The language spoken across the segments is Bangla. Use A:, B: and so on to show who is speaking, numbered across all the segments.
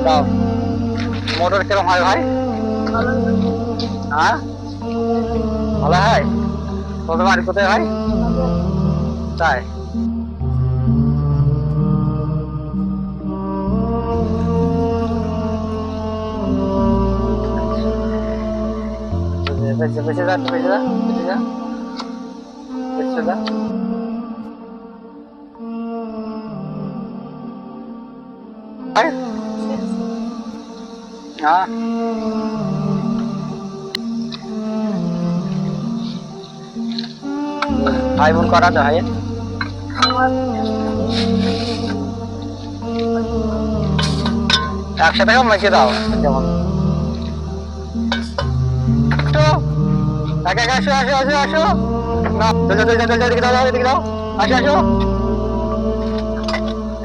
A: দাও। মোটর কিরম হয় ভাই? হ্যাঁ ভালো হয়। তোদের বাড়ি কোথায় ভাই? তাই বেঁচে বেঁচে যা, বেঁচে যা, বেঁচে যা, বেঁচে যা। ভাই হ্যাঁ ভাই বোন করা তো ভাই একসাথে মেখে দাও যেমন আসো আসো আসো আসো না দিকে দাও দিকে দাও আসো আসো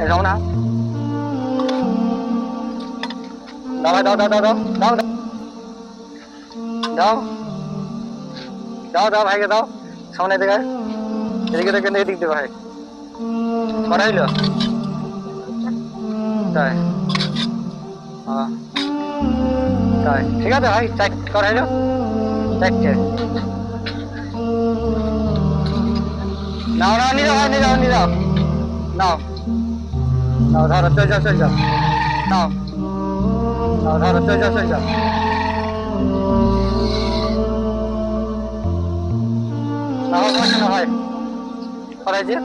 A: এরকম না দাও দাও দাও দাও দাও দাও দাও দাও দাও ভাইকে দাও সামনে দিকে এদিকে দেখে এদিক দেবে ভাই করা হইলো তাই তাই ঠিক আছে ভাই চেক করা হইলো চারটে নাও নাও নিয়ে যাও ভাই নিয়ে যাও নিয়ে যাও নাও নাও ধরো চল যাও চল যাও নাও নাও ধরো চল যাও চল যাও নাও বসে না ভাই করাইছে